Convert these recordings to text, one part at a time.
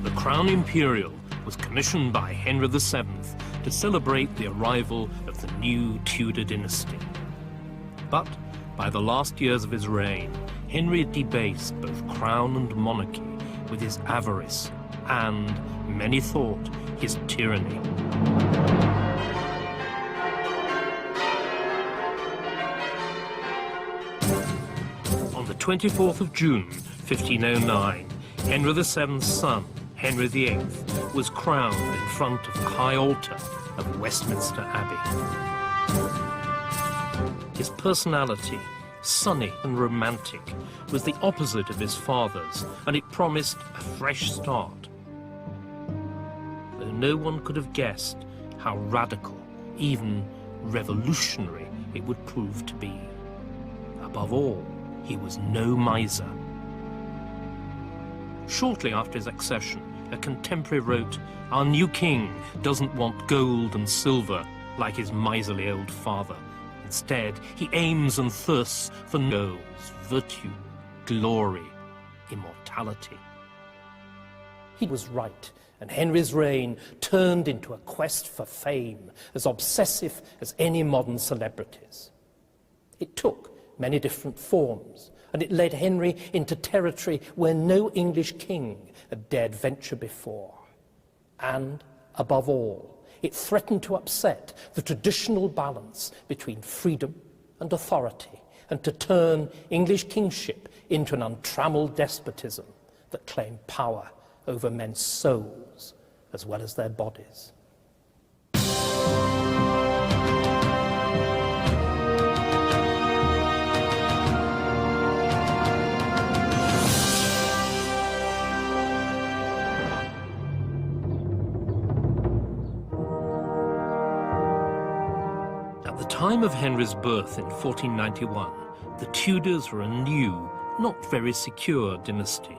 The Crown Imperial was commissioned by Henry VII to celebrate the arrival of the new Tudor dynasty. But by the last years of his reign, Henry debased both crown and monarchy with his avarice and, many thought, his tyranny. On the 24th of June, 1509, Henry VII's son, Henry VIII, was crowned in front of the high altar of Westminster Abbey. His personality, sunny and romantic, was the opposite of his father's, and it promised a fresh start. Though no one could have guessed how radical, even revolutionary, it would prove to be. Above all, he was no miser. Shortly after his accession, a contemporary wrote, "Our new king doesn't want gold and silver like his miserly old father. Instead, he aims and thirsts for goals, virtue, glory, immortality." He was right, and Henry's reign turned into a quest for fame as obsessive as any modern celebrity's. It took many different forms, and it led Henry into territory where no English king had dared venture before. And, above all, it threatened to upset the traditional balance between freedom and authority, and to turn English kingship into an untrammeled despotism that claimed power over men's souls as well as their bodies. At the time of Henry's birth in 1491, the Tudors were a new, not very secure dynasty.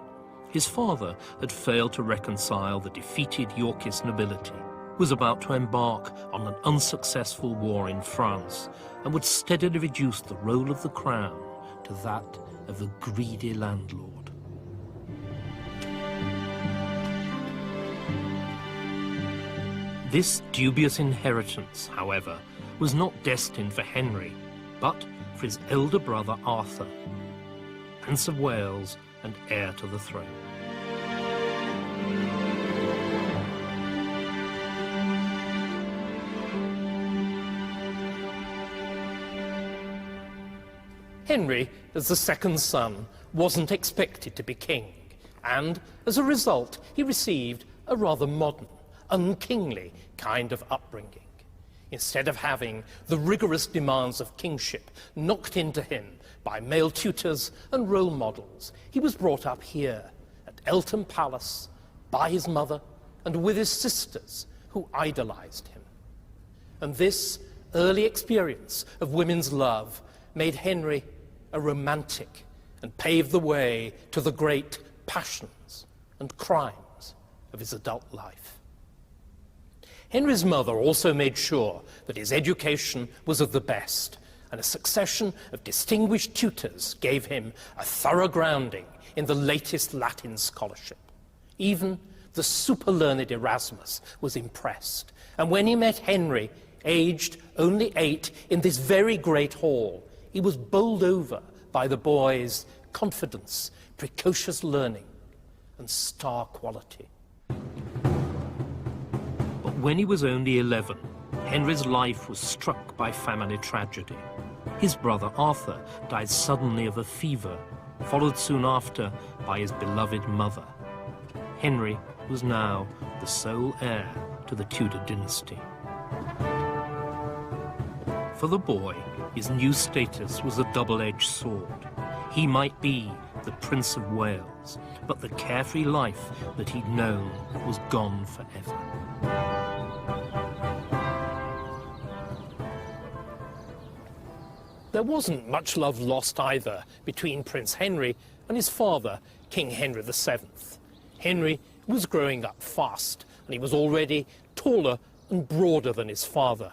His father had failed to reconcile the defeated Yorkist nobility, was about to embark on an unsuccessful war in France, and would steadily reduce the role of the crown to that of the greedy landlord. This dubious inheritance, however, was not destined for Henry, but for his elder brother Arthur, Prince of Wales and heir to the throne. Henry, as the second son, wasn't expected to be king, and as a result, he received a rather modern, unkingly kind of upbringing. Instead of having the rigorous demands of kingship knocked into him by male tutors and role models, he was brought up here at Eltham Palace by his mother and with his sisters, who idolized him. And this early experience of women's love made Henry a romantic and paved the way to the great passions and crimes of his adult life. Henry's mother also made sure that his education was of the best, and a succession of distinguished tutors gave him a thorough grounding in the latest Latin scholarship. Even the super-learned Erasmus was impressed, and when he met Henry, aged only 8, in this very great hall, he was bowled over by the boy's confidence, precocious learning, and star quality. But when he was only 11, Henry's life was struck by family tragedy. His brother Arthur died suddenly of a fever, followed soon after by his beloved mother. Henry was now the sole heir to the Tudor dynasty. For the boy, his new status was a double-edged sword. He might be the Prince of Wales, but the carefree life that he'd known was gone forever. There wasn't much love lost either between Prince Henry and his father, King Henry VII. Henry was growing up fast, and he was already taller and broader than his father.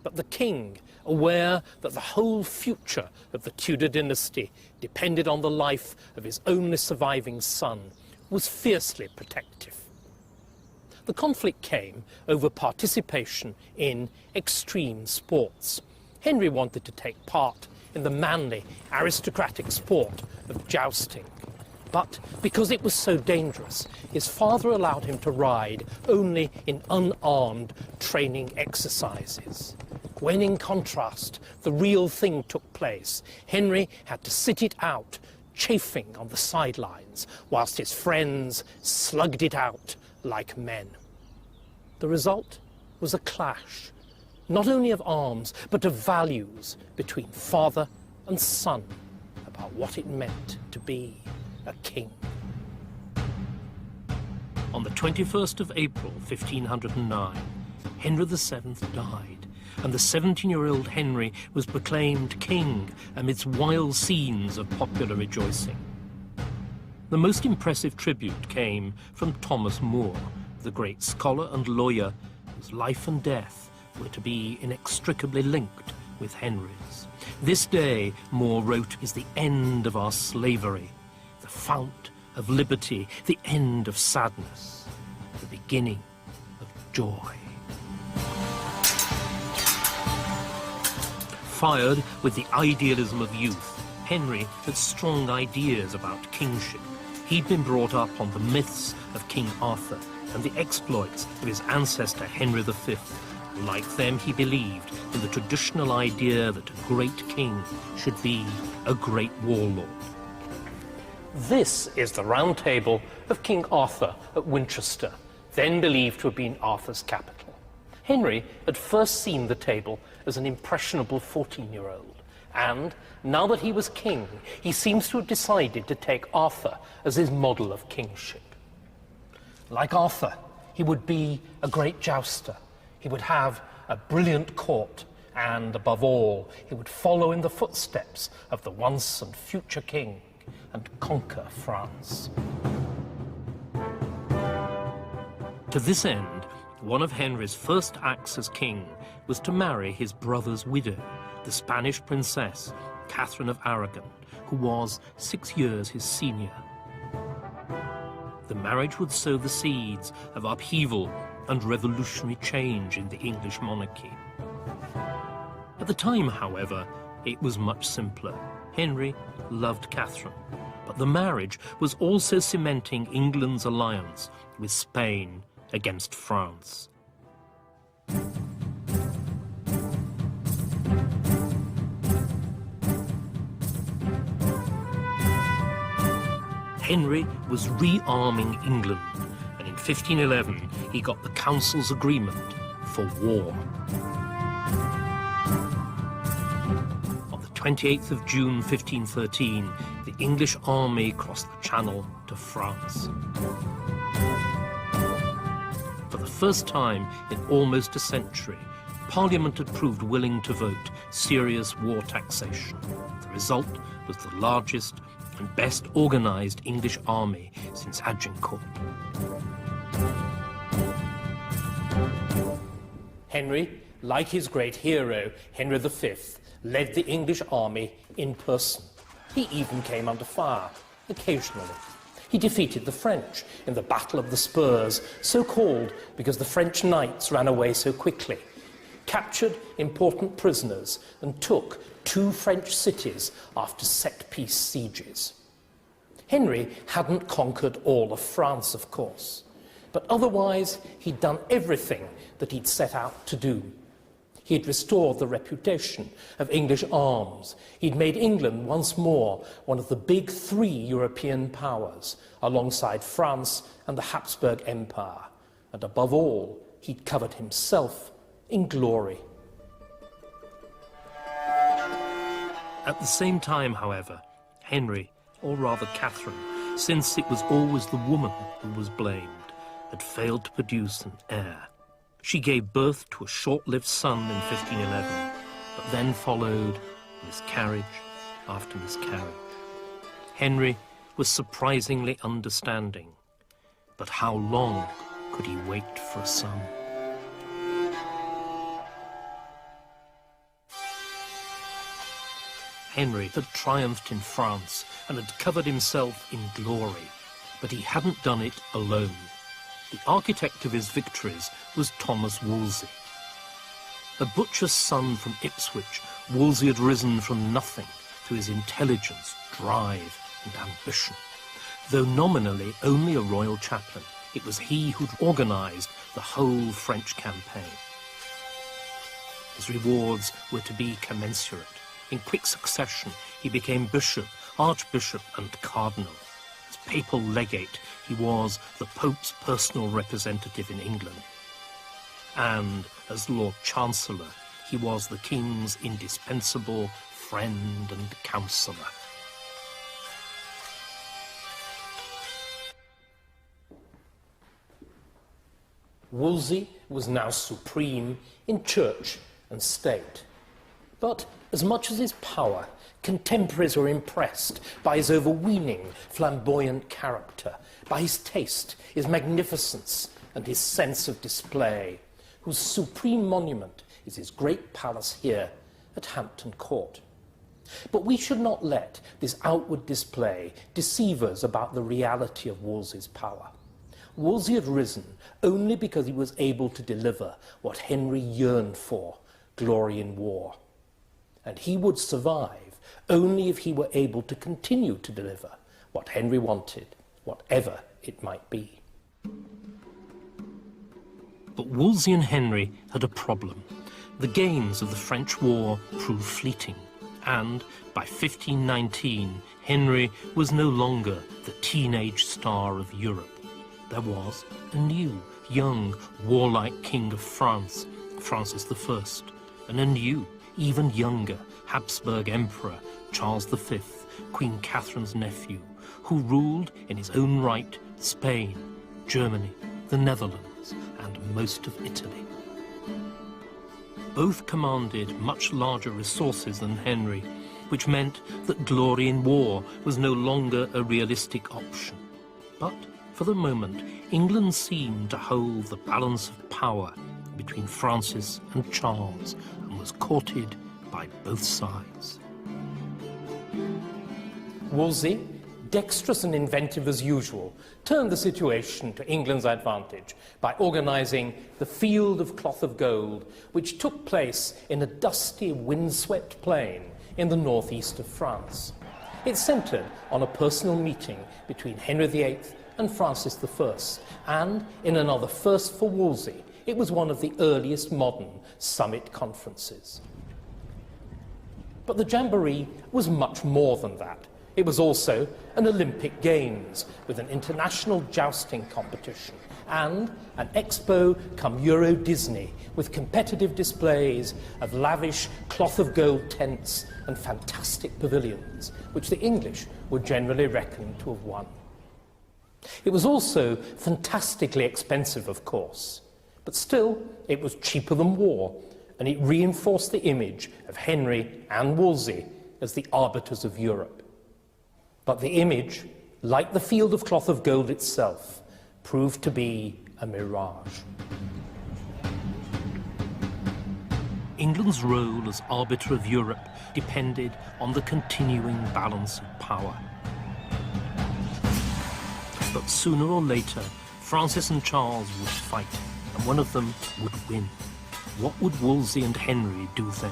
But the king, aware that the whole future of the Tudor dynasty depended on the life of his only surviving son, was fiercely protective. The conflict came over participation in extreme sports. Henry wanted to take part in the manly, aristocratic sport of jousting. But because it was so dangerous, his father allowed him to ride only in unarmed training exercises. When, in contrast, the real thing took place, Henry had to sit it out, chafing on the sidelines, whilst his friends slugged it out like men. The result was a clash, not only of arms, but of values between father and son about what it meant to be a king. On the 21st of April, 1509, Henry VII died, and the 17-year-old Henry was proclaimed king amidst wild scenes of popular rejoicing. The most impressive tribute came from Thomas More, the great scholar and lawyer whose life and death were to be inextricably linked with Henry's. This day, More wrote, is the end of our slavery, the fount of liberty, the end of sadness, the beginning of joy. Fired with the idealism of youth, Henry had strong ideas about kingship. He'd been brought up on the myths of King Arthur and the exploits of his ancestor Henry V. Like them, he believed in the traditional idea that a great king should be a great warlord. This is the Round Table of King Arthur at Winchester, then believed to have been Arthur's capital. Henry had first seen the table as an impressionable 14-year-old, and now that he was king, he seems to have decided to take Arthur as his model of kingship. Like Arthur, he would be a great jouster. He would have a brilliant court, and above all, he would follow in the footsteps of the once and future king and conquer France. To this end, one of Henry's first acts as king was to marry his brother's widow, the Spanish princess, Catherine of Aragon, who was 6 years his senior. The marriage would sow the seeds of upheaval and revolutionary change in the English monarchy. At the time, however, it was much simpler. Henry loved Catherine, but the marriage was also cementing England's alliance with Spain against France. Henry was rearming England, and in 1511 he got the Council's agreement for war. On the 28th of June 1513, the English army crossed the Channel to France. For the first time in almost a century, Parliament had proved willing to vote serious war taxation. The result was the largest and best organised English army since Agincourt. Henry, like his great hero, Henry V, led the English army in person. He even came under fire, occasionally. He defeated the French in the Battle of the Spurs, so called because the French knights ran away so quickly, captured important prisoners, and took 2 French cities after set-piece sieges. Henry hadn't conquered all of France, of course, but otherwise he'd done everything that he'd set out to do. He'd restored the reputation of English arms. He'd made England once more one of the big 3 European powers, alongside France and the Habsburg Empire. And above all, he'd covered himself in glory. At the same time, however, Henry, or rather Catherine, since it was always the woman who was blamed, had failed to produce an heir. She gave birth to a short-lived son in 1511, but then followed miscarriage after miscarriage. Henry was surprisingly understanding, but how long could he wait for a son? Henry had triumphed in France and had covered himself in glory, but he hadn't done it alone. The architect of his victories was Thomas Wolsey. A butcher's son from Ipswich, Wolsey had risen from nothing through his intelligence, drive and ambition. Though nominally only a royal chaplain, it was he who'd organised the whole French campaign. His rewards were to be commensurate. In quick succession, he became bishop, archbishop and cardinal. As papal legate, he was the Pope's personal representative in England. And as Lord Chancellor, he was the King's indispensable friend and counsellor. Wolsey was now supreme in church and state. But as much as his power, contemporaries were impressed by his overweening, flamboyant character, by his taste, his magnificence, and his sense of display, whose supreme monument is his great palace here at Hampton Court. But we should not let this outward display deceive us about the reality of Wolsey's power. Wolsey had risen only because he was able to deliver what Henry yearned for, glory in war. And he would survive only if he were able to continue to deliver what Henry wanted, whatever it might be. But Wolsey and Henry had a problem. The gains of the French war proved fleeting, and by 1519, Henry was no longer the teenage star of Europe. There was a new, young, warlike king of France, Francis I, and a new, even younger, Habsburg Emperor, Charles V, Queen Catherine's nephew, who ruled in his own right Spain, Germany, the Netherlands, and most of Italy. Both commanded much larger resources than Henry, which meant that glory in war was no longer a realistic option. But for the moment, England seemed to hold the balance of power between Francis and Charles, and was courted by both sides. Wolsey, dexterous and inventive as usual, turned the situation to England's advantage by organising the Field of Cloth of Gold, which took place in a dusty, windswept plain in the northeast of France. It centred on a personal meeting between Henry VIII and Francis I, and in another first for Wolsey, it was one of the earliest modern summit conferences. But the Jamboree was much more than that. It was also an Olympic Games with an international jousting competition and an Expo cum Euro Disney with competitive displays of lavish cloth of gold tents and fantastic pavilions, which the English were generally reckoned to have won. It was also fantastically expensive, of course, but still it was cheaper than war, and it reinforced the image of Henry and Wolsey as the arbiters of Europe. But the image, like the Field of Cloth of Gold itself, proved to be a mirage. England's role as arbiter of Europe depended on the continuing balance of power. But sooner or later, Francis and Charles would fight, and one of them would win. What would Wolsey and Henry do then?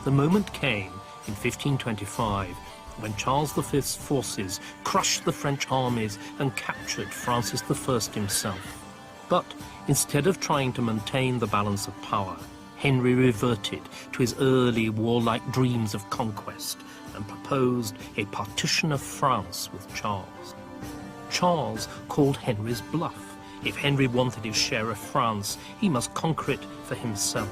The moment came in 1525 when Charles V's forces crushed the French armies and captured Francis I himself. But instead of trying to maintain the balance of power, Henry reverted to his early warlike dreams of conquest and proposed a partition of France with Charles. Charles called Henry's bluff. If Henry wanted his share of France, he must conquer it for himself.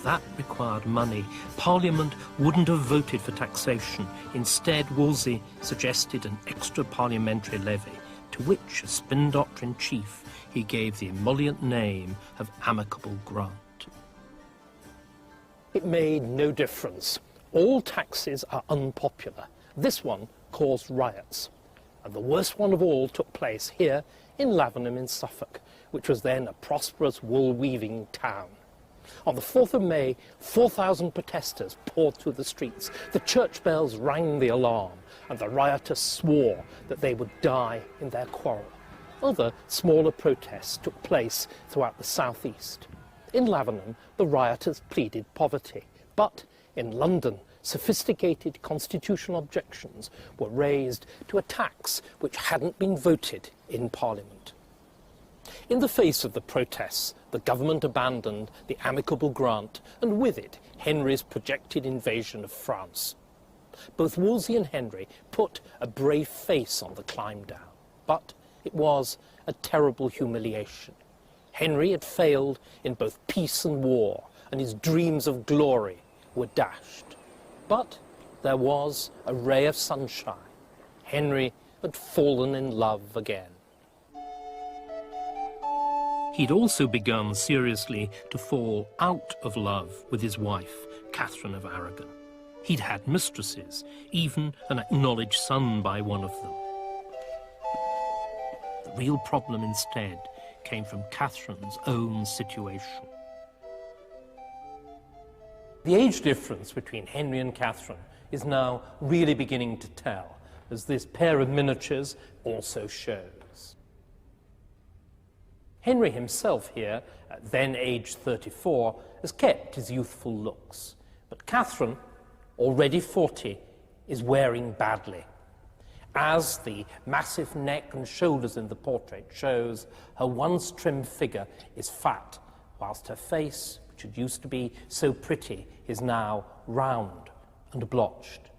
That required money. Parliament wouldn't have voted for taxation. Instead, Wolsey suggested an extra parliamentary levy, to which, as spin doctor in chief, he gave the emollient name of amicable grant. It made no difference. All taxes are unpopular. This one caused riots. And the worst one of all took place here in Lavenham in Suffolk, which was then a prosperous wool-weaving town. On the 4th of May, 4,000 protesters poured through the streets. The church bells rang the alarm, and the rioters swore that they would die in their quarrel. Other smaller protests took place throughout the southeast. In Lavenham, the rioters pleaded poverty, but in London, sophisticated constitutional objections were raised to a tax which hadn't been voted in Parliament. In the face of the protests, the government abandoned the amicable grant, and with it, Henry's projected invasion of France. Both Wolsey and Henry put a brave face on the climb down, but it was a terrible humiliation. Henry had failed in both peace and war, and his dreams of glory were dashed. But there was a ray of sunshine. Henry had fallen in love again. He'd also begun seriously to fall out of love with his wife, Catherine of Aragon. He'd had mistresses, even an acknowledged son by one of them. The real problem instead came from Catherine's own situation. The age difference between Henry and Catherine is now really beginning to tell, as this pair of miniatures also shows. Henry himself here, then aged 34, has kept his youthful looks, but Catherine, already 40, is wearing badly. As the massive neck and shoulders in the portrait shows, her once trim figure is fat, whilst her face, which had used to be so pretty, is now round and blotched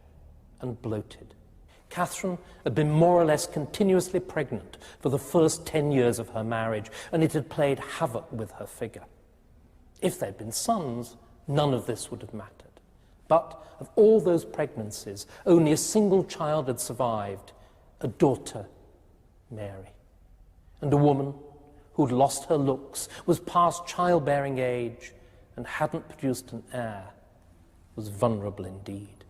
and bloated. Catherine had been more or less continuously pregnant for the first 10 years of her marriage, and it had played havoc with her figure. If there had been sons, none of this would have mattered. But of all those pregnancies, only a single child had survived, a daughter, Mary. And a woman who'd lost her looks, was past childbearing age, and hadn't produced an heir, was vulnerable indeed.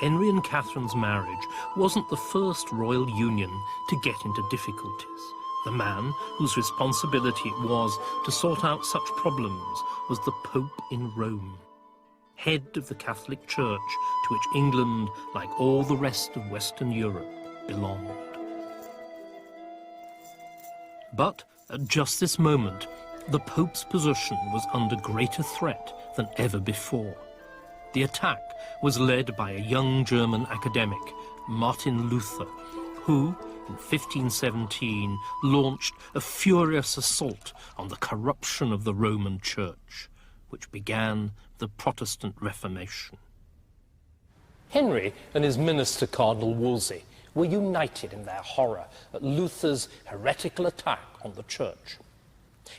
Henry and Catherine's marriage wasn't the first royal union to get into difficulties. The man whose responsibility it was to sort out such problems was the Pope in Rome, head of the Catholic Church to which England, like all the rest of Western Europe, belonged. But at just this moment, the Pope's position was under greater threat than ever before. The attack was led by a young German academic, Martin Luther, who, in 1517, launched a furious assault on the corruption of the Roman Church, which began the Protestant Reformation. Henry and his minister, Cardinal Wolsey, were united in their horror at Luther's heretical attack on the Church.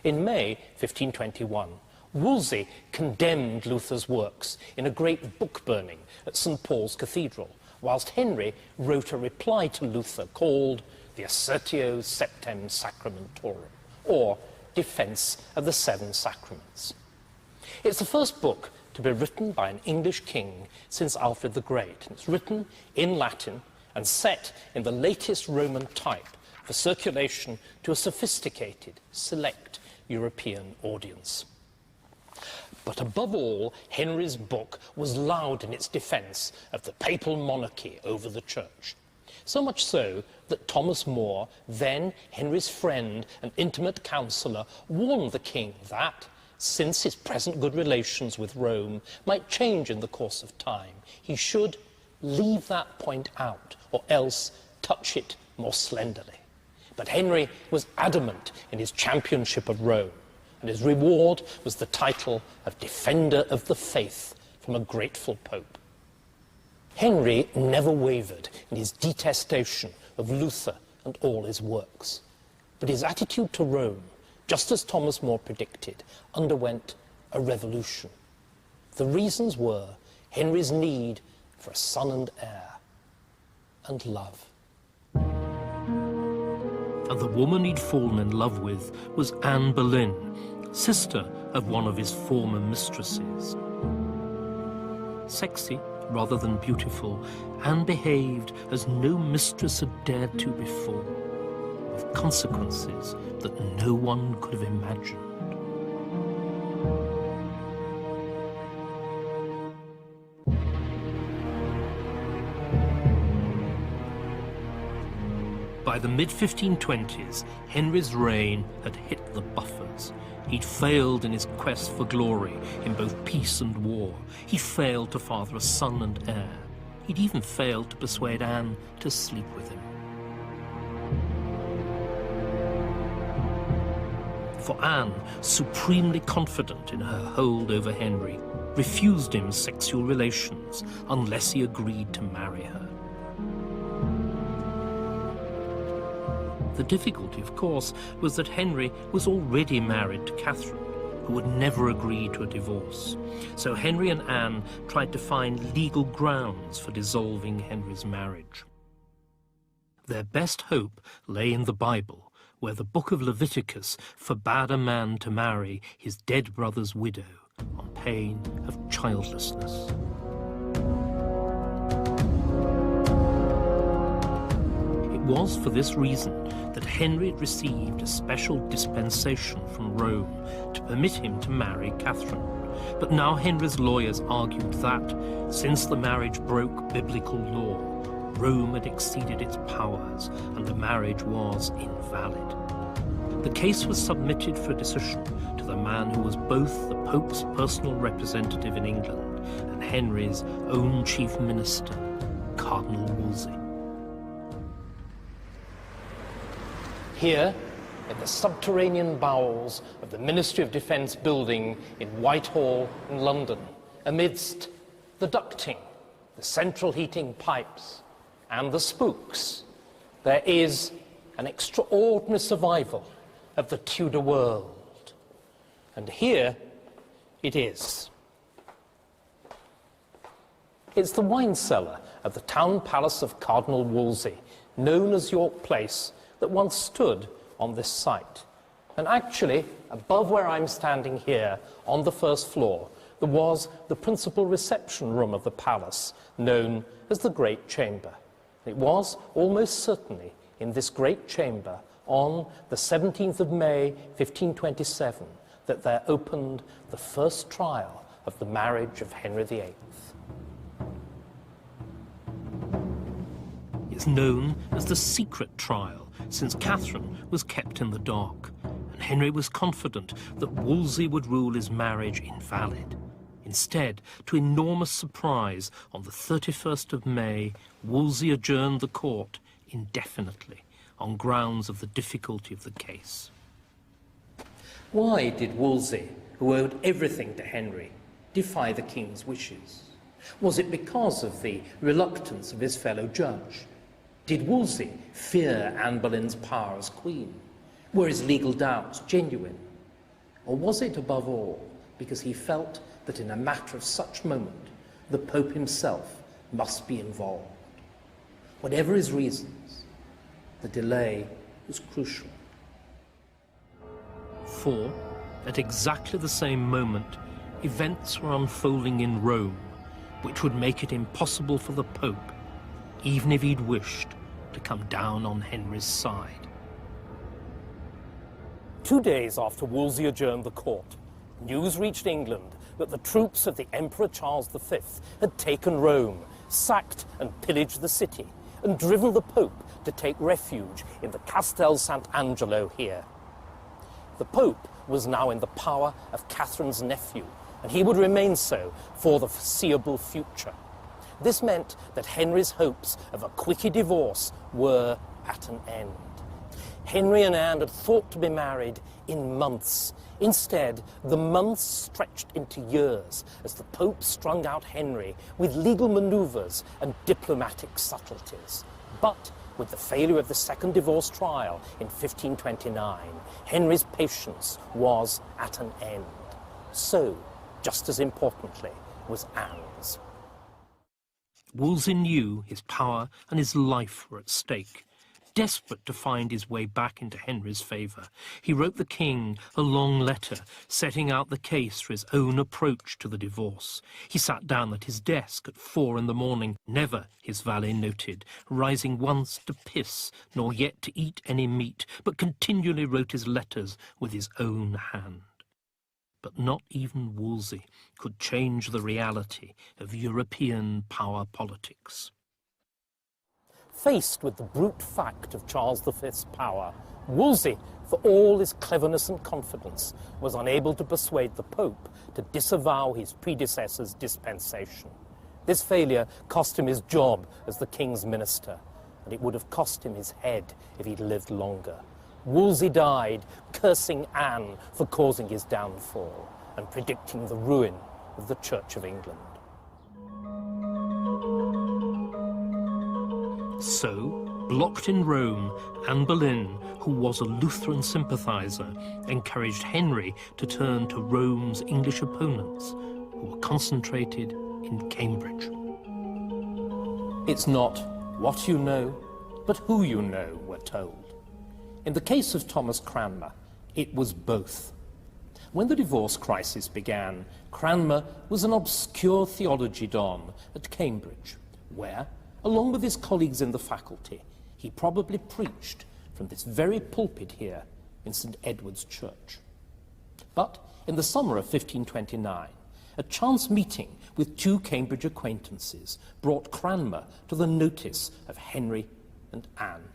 In May 1521, Wolsey condemned Luther's works in a great book burning at St. Paul's Cathedral, whilst Henry wrote a reply to Luther called the Assertio Septem Sacramentorum, or Defence of the Seven Sacraments. It's the first book to be written by an English king since Alfred the Great, and it's written in Latin and set in the latest Roman type for circulation to a sophisticated, select European audience. But above all, Henry's book was loud in its defence of the papal monarchy over the Church. So much so that Thomas More, then Henry's friend and intimate counsellor, warned the king that, since his present good relations with Rome might change in the course of time, he should leave that point out, or else touch it more slenderly. But Henry was adamant in his championship of Rome, and his reward was the title of Defender of the Faith from a grateful Pope. Henry never wavered in his detestation of Luther and all his works, but his attitude to Rome, just as Thomas More predicted, underwent a revolution. The reasons were Henry's need for a son and heir, and love. And the woman he'd fallen in love with was Anne Boleyn, sister of one of his former mistresses. Sexy rather than beautiful, Anne behaved as no mistress had dared to before, with consequences that no one could have imagined. By the mid-1520s, Henry's reign had hit the buffers. He'd failed in his quest for glory in both peace and war. He failed to father a son and heir. He'd even failed to persuade Anne to sleep with him. For Anne, supremely confident in her hold over Henry, refused him sexual relations unless he agreed to marry her. The difficulty, of course, was that Henry was already married to Catherine, who would never agree to a divorce. So Henry and Anne tried to find legal grounds for dissolving Henry's marriage. Their best hope lay in the Bible, where the book of Leviticus forbade a man to marry his dead brother's widow on pain of childlessness. It was for this reason that Henry had received a special dispensation from Rome to permit him to marry Catherine. But now Henry's lawyers argued that, since the marriage broke biblical law, Rome had exceeded its powers and the marriage was invalid. The case was submitted for decision to the man who was both the Pope's personal representative in England and Henry's own chief minister, Cardinal Wolsey. Here, in the subterranean bowels of the Ministry of Defence building in Whitehall in London, amidst the ducting, the central heating pipes, and the spooks, there is an extraordinary survival of the Tudor world. And here it is. It's the wine cellar of the town palace of Cardinal Wolsey, known as York Place, that once stood on this site. And actually, above where I'm standing here, on the first floor, there was the principal reception room of the palace, known as the Great Chamber. It was almost certainly in this Great Chamber, on the 17th of May, 1527, that there opened the first trial of the marriage of Henry VIII. It's known as the secret trial, since Catherine was kept in the dark, and Henry was confident that Wolsey would rule his marriage invalid. Instead, to enormous surprise, on the 31st of May, Wolsey adjourned the court indefinitely on grounds of the difficulty of the case. Why did Wolsey, who owed everything to Henry, defy the king's wishes? Was it because of the reluctance of his fellow judge? Did Wolsey fear Anne Boleyn's power as queen? Were his legal doubts genuine? Or was it, above all, because he felt that in a matter of such moment, the Pope himself must be involved? Whatever his reasons, the delay was crucial. For, at exactly the same moment, events were unfolding in Rome, which would make it impossible for the Pope, even if he'd wished, to come down on Henry's side. 2 days after Wolsey adjourned the court, news reached England that the troops of the Emperor Charles V had taken Rome, sacked and pillaged the city, and driven the Pope to take refuge in the Castel Sant'Angelo here. The Pope was now in the power of Catherine's nephew, and he would remain so for the foreseeable future. This meant that Henry's hopes of a quickie divorce were at an end. Henry and Anne had thought to be married in months. Instead, the months stretched into years as the Pope strung out Henry with legal manoeuvres and diplomatic subtleties. But with the failure of the second divorce trial in 1529, Henry's patience was at an end. So, just as importantly, was Anne's. Wolsey knew his power and his life were at stake. Desperate to find his way back into Henry's favour, he wrote the king a long letter setting out the case for his own approach to the divorce. He sat down at his desk at 4 a.m, never, his valet noted, rising once to piss, nor yet to eat any meat, but continually wrote his letters with his own hand. But not even Wolsey could change the reality of European power politics. Faced with the brute fact of Charles V's power, Wolsey, for all his cleverness and confidence, was unable to persuade the Pope to disavow his predecessor's dispensation. This failure cost him his job as the king's minister, and it would have cost him his head if he'd lived longer. Wolsey died cursing Anne for causing his downfall and predicting the ruin of the Church of England. So, blocked in Rome, Anne Boleyn, who was a Lutheran sympathiser, encouraged Henry to turn to Rome's English opponents, who were concentrated in Cambridge. It's not what you know, but who you know, we're told. In the case of Thomas Cranmer, it was both. When the divorce crisis began, Cranmer was an obscure theology don at Cambridge, where, along with his colleagues in the faculty, he probably preached from this very pulpit here in St. Edward's Church. But in the summer of 1529, a chance meeting with two Cambridge acquaintances brought Cranmer to the notice of Henry and Anne.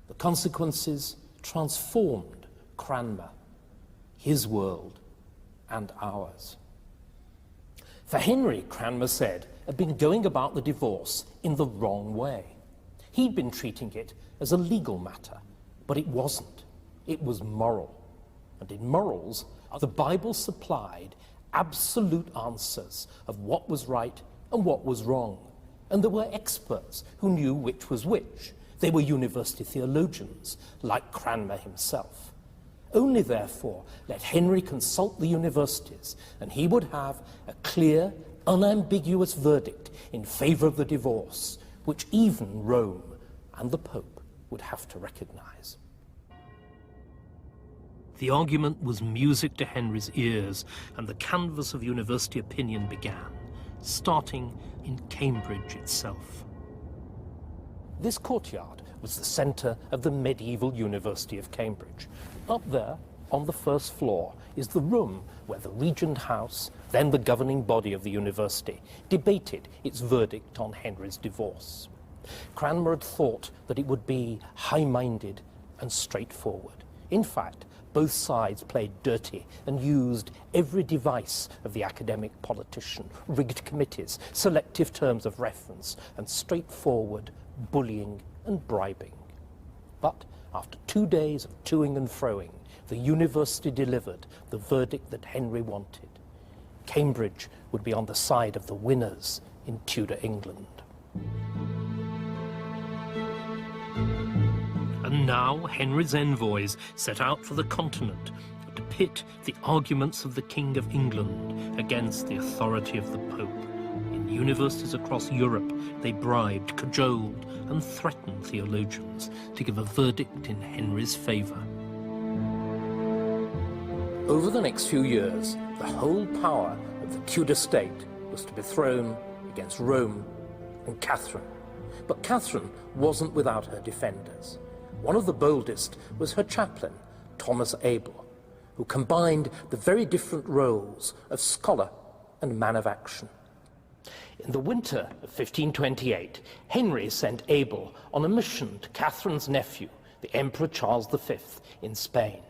The consequences transformed Cranmer, his world and ours. For Henry, Cranmer said, had been going about the divorce in the wrong way. He'd been treating it as a legal matter, but it wasn't. It was moral. And in morals, the Bible supplied absolute answers of what was right and what was wrong. And there were experts who knew which was which. They were university theologians, like Cranmer himself. Only, therefore, let Henry consult the universities, and he would have a clear, unambiguous verdict in favour of the divorce, which even Rome and the Pope would have to recognise. The argument was music to Henry's ears, and the canvas of university opinion began, starting in Cambridge itself. This courtyard was the centre of the medieval University of Cambridge. Up there, on the first floor, is the room where the Regent House, then the governing body of the university, debated its verdict on Henry's divorce. Cranmer had thought that it would be high-minded and straightforward. In fact, both sides played dirty and used every device of the academic politician: rigged committees, selective terms of reference, and straightforward bullying and bribing. But after 2 days of toing and froing, the university delivered the verdict that Henry wanted. Cambridge would be on the side of the winners in Tudor England. And now Henry's envoys set out for the continent to pit the arguments of the King of England against the authority of the Pope. In universities across Europe, they bribed, cajoled, and threatened theologians to give a verdict in Henry's favour. Over the next few years, the whole power of the Tudor state was to be thrown against Rome and Catherine. But Catherine wasn't without her defenders. One of the boldest was her chaplain, Thomas Abel, who combined the very different roles of scholar and man of action. In the winter of 1528, Henry sent Abel on a mission to Catherine's nephew, the Emperor Charles V, in Spain,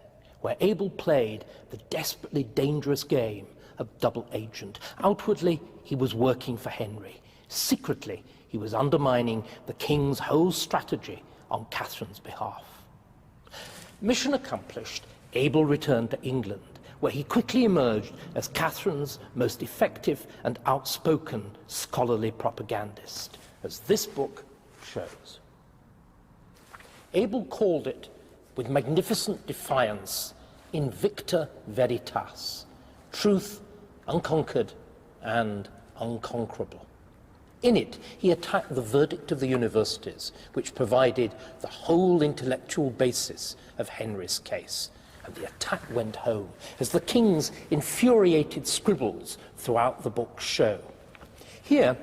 where Abel played the desperately dangerous game of double agent. Outwardly, he was working for Henry. Secretly, he was undermining the king's whole strategy on Catherine's behalf. Mission accomplished, Abel returned to England, where he quickly emerged as Catherine's most effective and outspoken scholarly propagandist, as this book shows. Abel called it, with magnificent defiance, Invicta Veritas, truth unconquered and unconquerable. In it, he attacked the verdict of the universities, which provided the whole intellectual basis of Henry's case. And the attack went home, as the king's infuriated scribbles throughout the book show. Here,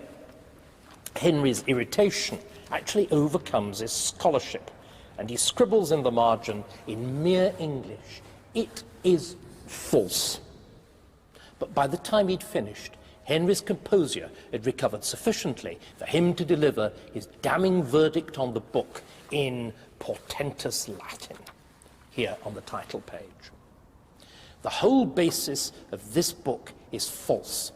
Henry's irritation actually overcomes his scholarship, and he scribbles in the margin in mere English, "It is false." But by the time he'd finished, Henry's composure had recovered sufficiently for him to deliver his damning verdict on the book in portentous Latin, here on the title page. The whole basis of this book is false.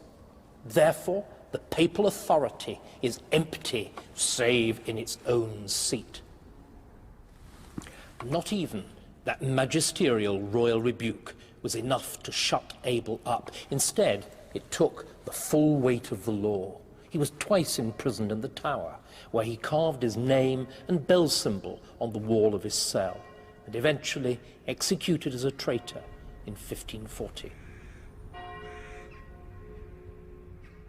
Therefore, the papal authority is empty, save in its own seat. Not even that magisterial royal rebuke was enough to shut Abel up. Instead, it took the full weight of the law. He was twice imprisoned in the Tower, where he carved his name and bell symbol on the wall of his cell, and eventually executed as a traitor in 1540.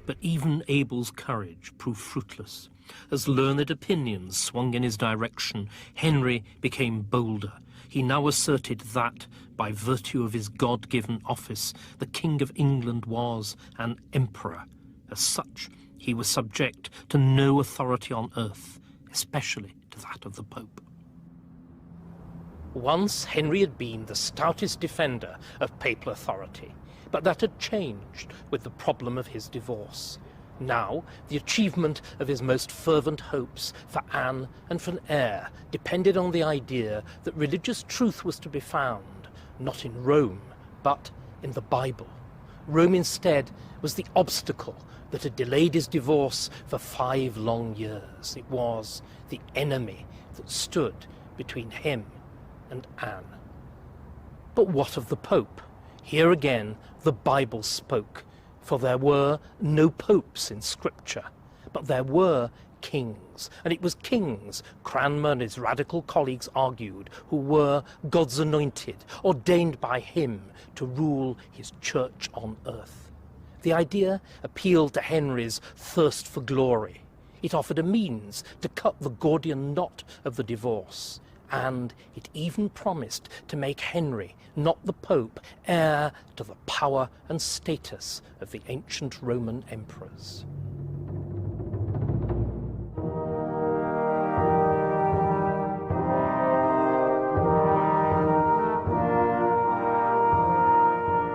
But even Abel's courage proved fruitless. As learned opinions swung in his direction, Henry became bolder. He now asserted that, by virtue of his God-given office, the King of England was an emperor. As such, he was subject to no authority on earth, especially to that of the Pope. Once Henry had been the stoutest defender of papal authority, but that had changed with the problem of his divorce. Now, the achievement of his most fervent hopes for Anne and for an heir depended on the idea that religious truth was to be found, not in Rome, but in the Bible. Rome instead was the obstacle that had delayed his divorce for 5 long years. It was the enemy that stood between him and Anne. But what of the Pope? Here again, the Bible spoke, for there were no popes in Scripture, but there were kings, and it was kings, Cranmer and his radical colleagues argued, who were God's anointed, ordained by him to rule his church on earth. The idea appealed to Henry's thirst for glory. It offered a means to cut the Gordian knot of the divorce, and it even promised to make Henry, not the Pope, heir to the power and status of the ancient Roman emperors.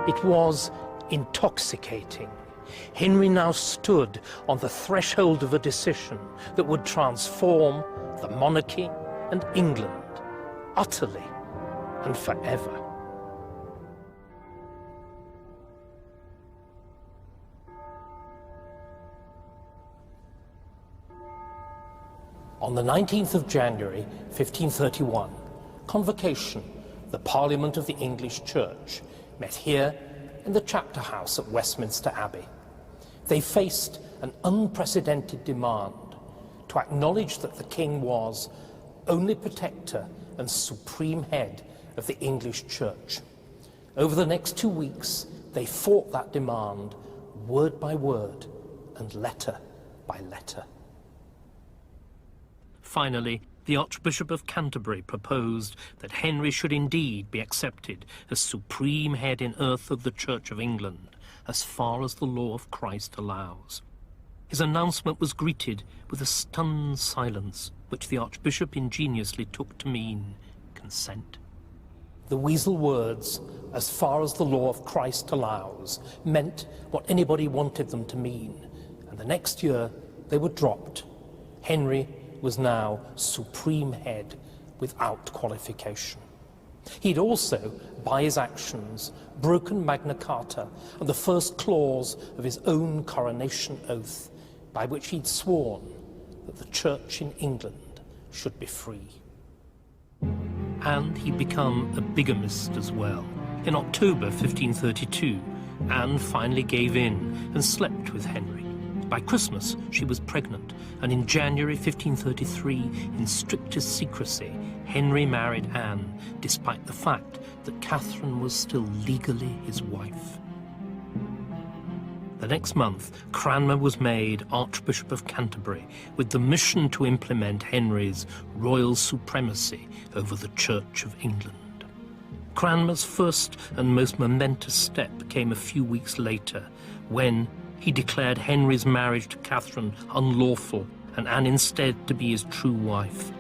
It was intoxicating. Henry now stood on the threshold of a decision that would transform the monarchy and England utterly and forever. On the 19th of January, 1531, Convocation, the Parliament of the English Church, met here in the Chapter House at Westminster Abbey. They faced an unprecedented demand to acknowledge that the King was only protector and supreme head of the English Church. Over the next 2 weeks, they fought that demand word by word and letter by letter. Finally, the Archbishop of Canterbury proposed that Henry should indeed be accepted as supreme head in earth of the Church of England, as far as the law of Christ allows. His announcement was greeted with a stunned silence, which the Archbishop ingeniously took to mean consent. The weasel words, "as far as the law of Christ allows," meant what anybody wanted them to mean, and the next year they were dropped. Henry was now supreme head without qualification. He'd also, by his actions, broken Magna Carta and the first clause of his own coronation oath, by which he'd sworn that the Church in England should be free. And he'd become a bigamist as well. In October 1532, Anne finally gave in and slept with Henry. By Christmas, she was pregnant, and in January 1533, in strictest secrecy, Henry married Anne, despite the fact that Catherine was still legally his wife. The next month, Cranmer was made Archbishop of Canterbury, with the mission to implement Henry's royal supremacy over the Church of England. Cranmer's first and most momentous step came a few weeks later, when he declared Henry's marriage to Catherine unlawful, and Anne instead to be his true wife.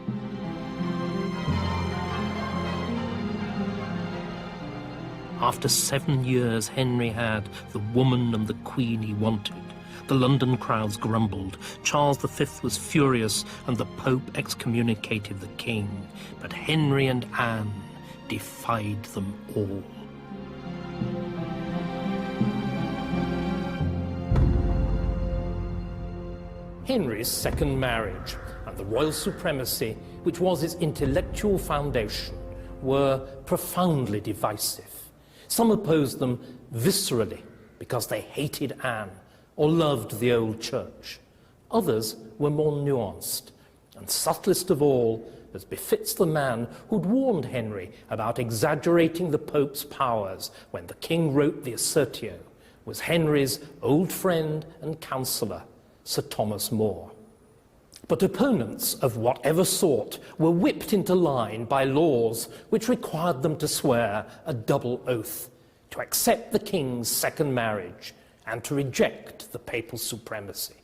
After 7 years, Henry had the woman and the queen he wanted. the London crowds grumbled. Charles V was furious and the Pope excommunicated the king. But Henry and Anne defied them all. Henry's second marriage and the royal supremacy, which was his intellectual foundation, were profoundly divisive. Some opposed them viscerally because they hated Anne or loved the old church. Others were more nuanced, and subtlest of all, as befits the man who'd warned Henry about exaggerating the Pope's powers when the king wrote the Assertio, was Henry's old friend and counsellor, Sir Thomas More. But opponents of whatever sort were whipped into line by laws which required them to swear a double oath, to accept the king's second marriage and to reject the papal supremacy.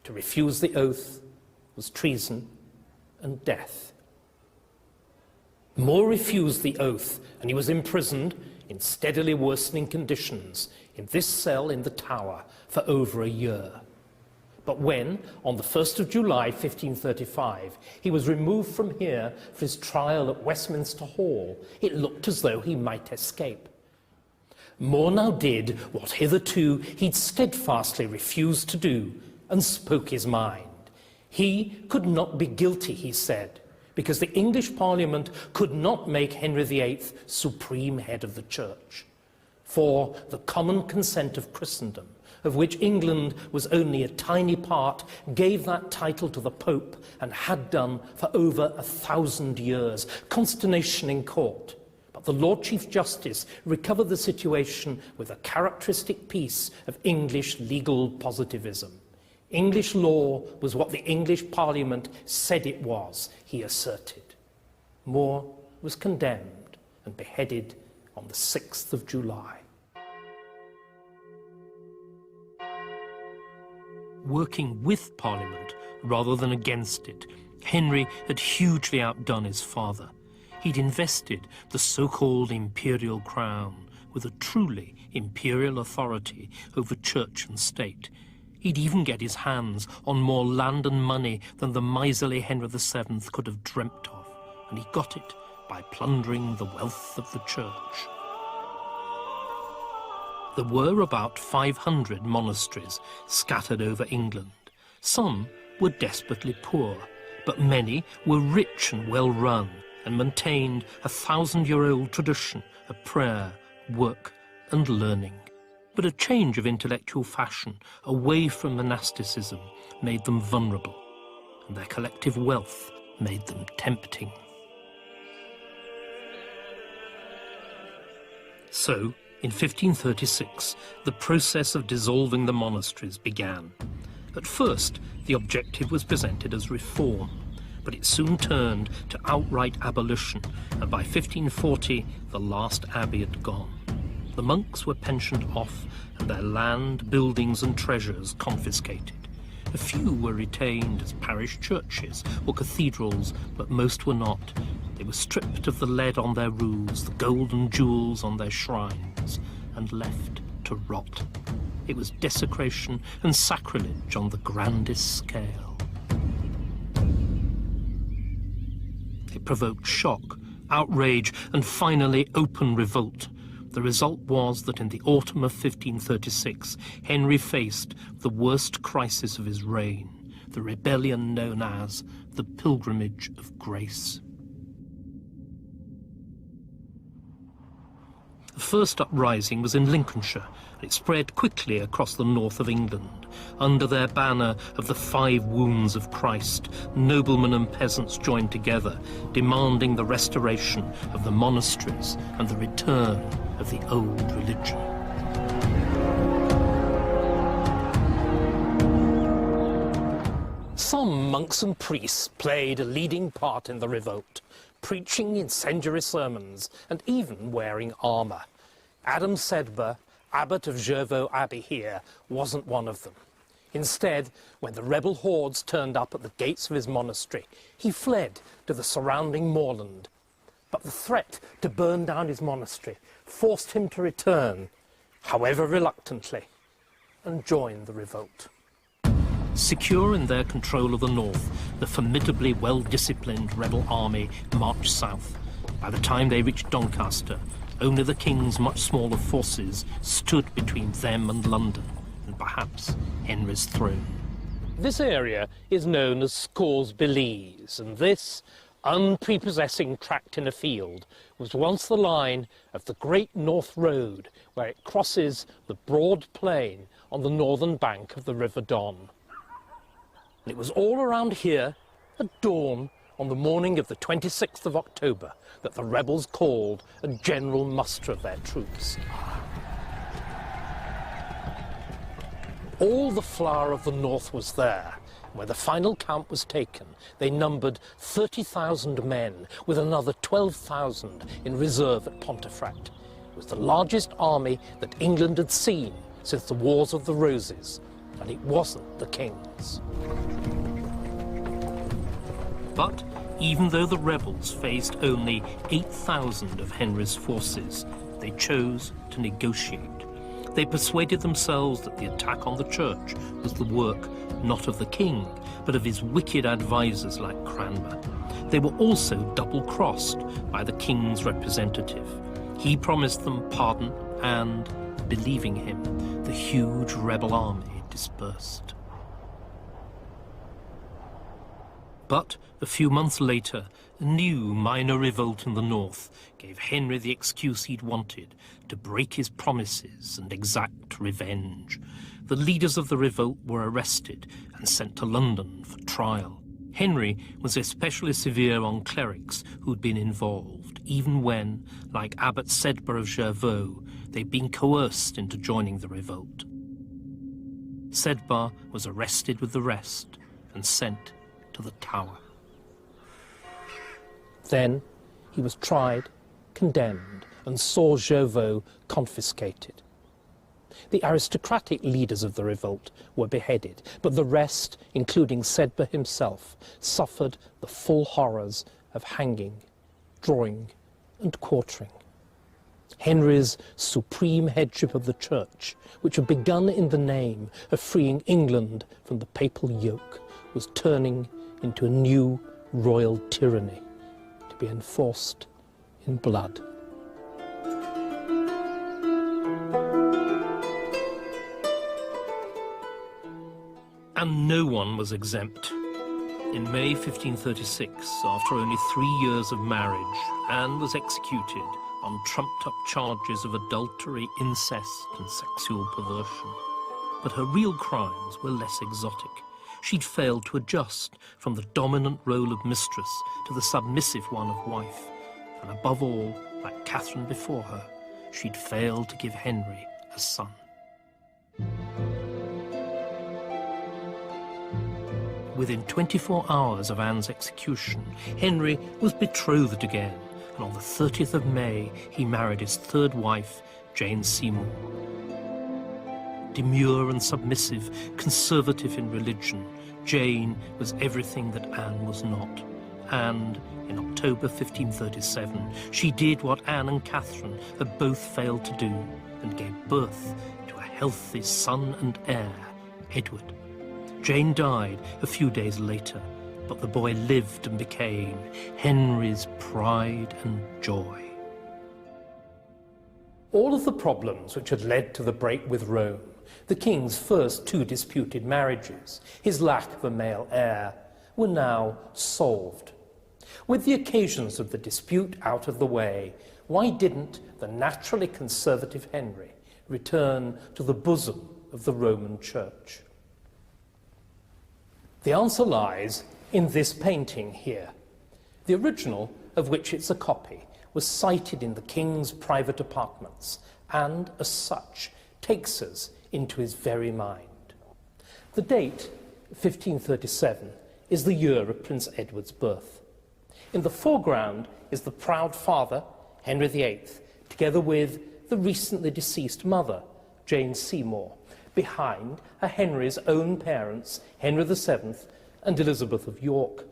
To refuse the oath was treason and death. More refused the oath, and he was imprisoned in steadily worsening conditions in this cell in the Tower for over a year. But when, on the 1st of July 1535, he was removed from here for his trial at Westminster Hall, it looked as though he might escape. More now did what hitherto he'd steadfastly refused to do, and spoke his mind. He could not be guilty, he said, because the English Parliament could not make Henry VIII supreme head of the Church. For the common consent of Christendom, of which England was only a tiny part, gave that title to the Pope and had done for over 1,000 years. Consternation in court. But the Lord Chief Justice recovered the situation with a characteristic piece of English legal positivism. English law was what the English Parliament said it was, he asserted. More was condemned and beheaded on the 6th of July. Working with Parliament rather than against it, Henry had hugely outdone his father. He'd invested the so-called imperial crown with a truly imperial authority over church and state. He'd even get his hands on more land and money than the miserly Henry VII could have dreamt of, and he got it by plundering the wealth of the church. There were about 500 monasteries scattered over England. Some were desperately poor, but many were rich and well run and maintained a 1,000-year-old tradition of prayer, work and learning. But a change of intellectual fashion away from monasticism made them vulnerable, and their collective wealth made them tempting. So, in 1536, the process of dissolving the monasteries began. At first, the objective was presented as reform, but it soon turned to outright abolition, and by 1540, the last abbey had gone. The monks were pensioned off, and their land, buildings and treasures confiscated. A few were retained as parish churches or cathedrals, but most were not. They were stripped of the lead on their roofs, the gold and jewels on their shrines, and left to rot. It was desecration and sacrilege on the grandest scale. It provoked shock, outrage, and finally open revolt. The result was that in the autumn of 1536, Henry faced the worst crisis of his reign, the rebellion known as the Pilgrimage of Grace. The first uprising was in Lincolnshire, and it spread quickly across the north of England. Under their banner of the 5 wounds of Christ, noblemen and peasants joined together, demanding the restoration of the monasteries and the return of the old religion. Some monks and priests played a leading part in the revolt, preaching incendiary sermons and even wearing armour. Adam Sedber, abbot of Jervaux Abbey here, wasn't one of them. Instead, when the rebel hordes turned up at the gates of his monastery, he fled to the surrounding moorland. But the threat to burn down his monastery forced him to return, however reluctantly, and join the revolt. Secure in their control of the north, the formidably well-disciplined rebel army marched south. By the time they reached Doncaster, only the king's much smaller forces stood between them and London, and perhaps Henry's throne. This area is known as Scaresbyllies, and this unprepossessing tract in a field was once the line of the Great North Road, where it crosses the broad plain on the northern bank of the River Don. And it was all around here, at dawn, on the morning of the 26th of October, that the rebels called a general muster of their troops. All the flower of the north was there. When the final count was taken, they numbered 30,000 men, with another 12,000 in reserve at Pontefract. It was the largest army that England had seen since the Wars of the Roses, and it wasn't the king's. But even though the rebels faced only 8,000 of Henry's forces, they chose to negotiate. They persuaded themselves that the attack on the church was the work not of the king, but of his wicked advisers like Cranmer. They were also double-crossed by the king's representative. He promised them pardon and, believing him, the huge rebel army dispersed. But a few months later, a new minor revolt in the north gave Henry the excuse he'd wanted to break his promises and exact revenge. The leaders of the revolt were arrested and sent to London for trial. Henry was especially severe on clerics who'd been involved, even when, like Abbot Sedba of Jervaux, they'd been coerced into joining the revolt. Sedba was arrested with the rest and sent to the Tower. Then he was tried, condemned, and saw Jervaux confiscated. The aristocratic leaders of the revolt were beheaded, but the rest, including Sedba himself, suffered the full horrors of hanging, drawing, and quartering. Henry's supreme headship of the church, which had begun in the name of freeing England from the papal yoke, was turning into a new royal tyranny to be enforced in blood. And no one was exempt. In May 1536, after only 3 years of marriage, Anne was executed on trumped-up charges of adultery, incest, and sexual perversion. But her real crimes were less exotic. She'd failed to adjust from the dominant role of mistress to the submissive one of wife. And above all, like Catherine before her, she'd failed to give Henry a son. Within 24 hours of Anne's execution, Henry was betrothed again, and on the 30th of May, he married his third wife, Jane Seymour. Demure and submissive, conservative in religion, Jane was everything that Anne was not. And in October 1537, she did what Anne and Catherine had both failed to do, and gave birth to a healthy son and heir, Edward. Jane died a few days later, but the boy lived and became Henry's pride and joy. All of the problems which had led to the break with Rome, the king's first 2 disputed marriages, his lack of a male heir, were now solved. With the occasions of the dispute out of the way, why didn't the naturally conservative Henry return to the bosom of the Roman Church? The answer lies in this painting here. The original, of which it's a copy, was sited in the king's private apartments, and as such takes us into his very mind. The date, 1537, is the year of Prince Edward's birth. In the foreground is the proud father, Henry VIII, together with the recently deceased mother, Jane Seymour. Behind are Henry's own parents, Henry VII and Elizabeth of York,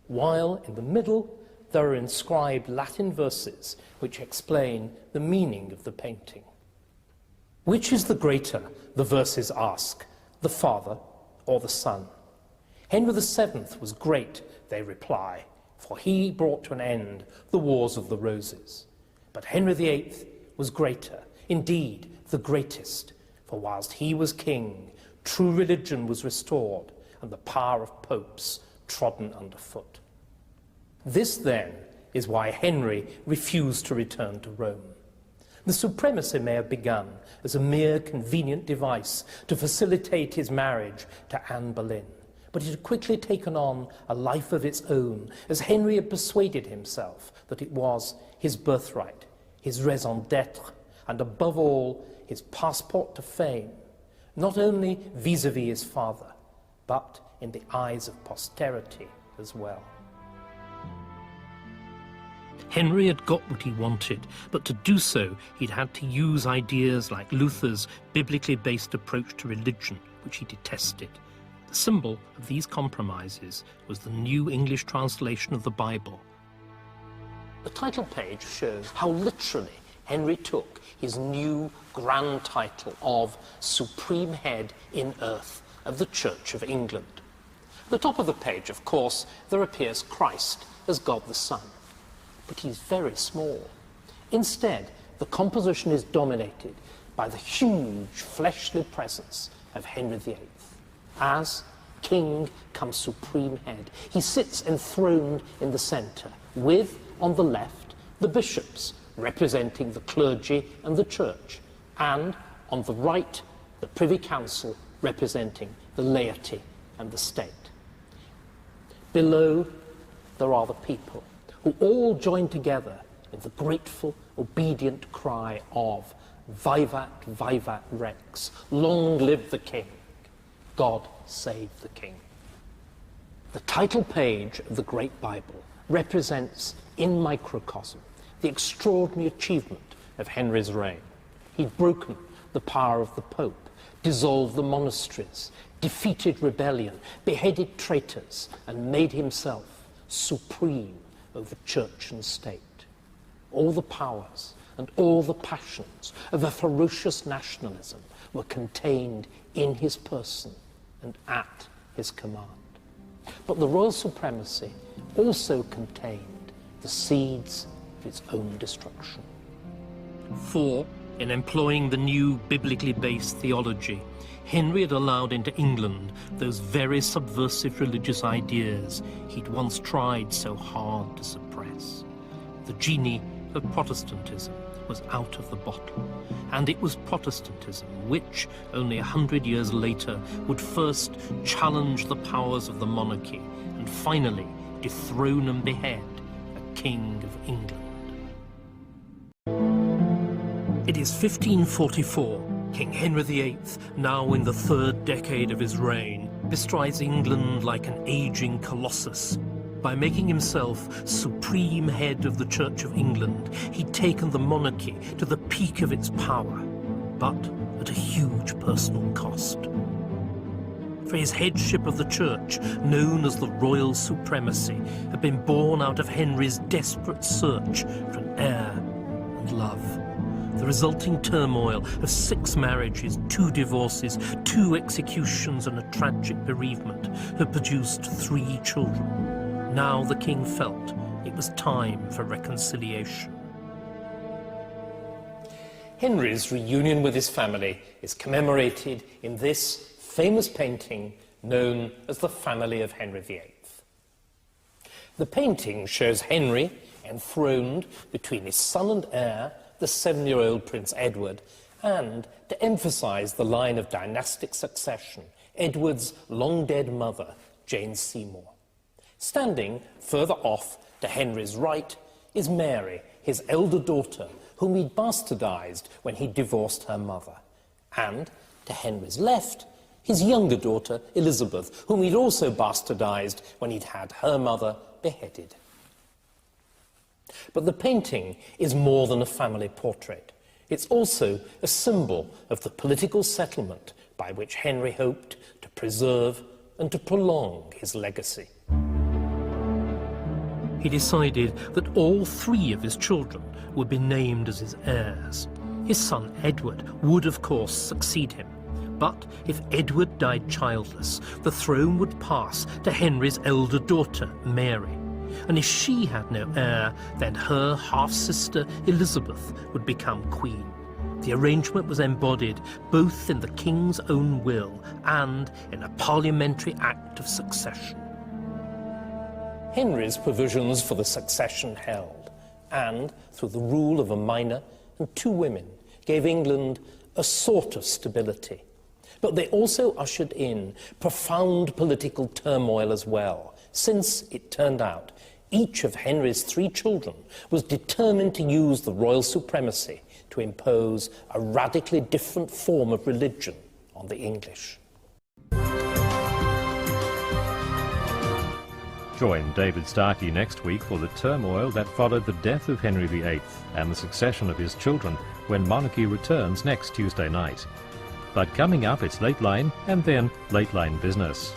while in the middle there are inscribed Latin verses which explain the meaning of the painting. Which is the greater, the verses ask, the father or the sun. Henry VII was great, they reply, for he brought to an end the Wars of the Roses. But Henry VIII was greater, indeed the greatest, for whilst he was king, true religion was restored and the power of popes trodden underfoot. This, then, is why Henry refused to return to Rome. The supremacy may have begun as a mere convenient device to facilitate his marriage to Anne Boleyn, but it had quickly taken on a life of its own as Henry had persuaded himself that it was his birthright, his raison d'être, and above all, his passport to fame, not only vis-à-vis his father, but in the eyes of posterity as well. Henry had got what he wanted, but to do so he'd had to use ideas like Luther's biblically based approach to religion, which he detested. The symbol of these compromises was the New English translation of the Bible. The title page shows how literally Henry took his new grand title of Supreme Head in Earth of the Church of England. At the top of the page, of course, there appears Christ as God the Son, but he's very small. Instead, the composition is dominated by the huge fleshly presence of Henry VIII. As king comes supreme head, he sits enthroned in the centre, with, on the left, the bishops, representing the clergy and the church, and on the right, the Privy Council, representing the laity and the state. Below, there are the people, who all join together in the grateful, obedient cry of Vivat, Vivat Rex, long live the king, God save the king. The title page of the Great Bible represents, in microcosm, the extraordinary achievement of Henry's reign. He'd broken the power of the Pope, dissolved the monasteries, defeated rebellion, beheaded traitors, and made himself supreme over church and state. All the powers and all the passions of a ferocious nationalism were contained in his person and at his command. But the royal supremacy also contained the seeds of its own destruction. For, in employing the new biblically based theology, Henry had allowed into England those very subversive religious ideas he'd once tried so hard to suppress. The genie of Protestantism was out of the bottle, and it was Protestantism which, only 100 years later, would first challenge the powers of the monarchy and finally dethrone and behead a king of England. It is 1544. King Henry VIII, now in the third decade of his reign, bestrides England like an aging colossus. By making himself supreme head of the Church of England, he'd taken the monarchy to the peak of its power, but at a huge personal cost. For his headship of the Church, known as the royal supremacy, had been born out of Henry's desperate search for an heir and love. The resulting turmoil of 6 marriages, 2 divorces, 2 executions and a tragic bereavement had produced 3 children. Now the king felt it was time for reconciliation. Henry's reunion with his family is commemorated in this famous painting known as the Family of Henry VIII. The painting shows Henry enthroned between his son and heir, the 7-year-old Prince Edward, and, to emphasise the line of dynastic succession, Edward's long-dead mother, Jane Seymour. Standing further off to Henry's right is Mary, his elder daughter, whom he'd bastardised when he divorced her mother. And, to Henry's left, his younger daughter, Elizabeth, whom he'd also bastardised when he'd had her mother beheaded. But the painting is more than a family portrait. It's also a symbol of the political settlement by which Henry hoped to preserve and to prolong his legacy. He decided that all 3 of his children would be named as his heirs. His son Edward would, of course, succeed him, But if Edward died childless, the throne would pass to Henry's elder daughter, Mary. And if she had no heir, then her half-sister Elizabeth would become queen. The arrangement was embodied both in the king's own will and in a parliamentary act of succession. Henry's provisions for the succession held, and through the rule of a minor and 2 women, gave England a sort of stability. But they also ushered in profound political turmoil as well, since, it turned out, each of Henry's 3 children was determined to use the royal supremacy to impose a radically different form of religion on the English. Join David Starkey next week for the turmoil that followed the death of Henry VIII and the succession of his children when Monarchy returns next Tuesday night. But coming up, it's Late Line and then Late Line Business.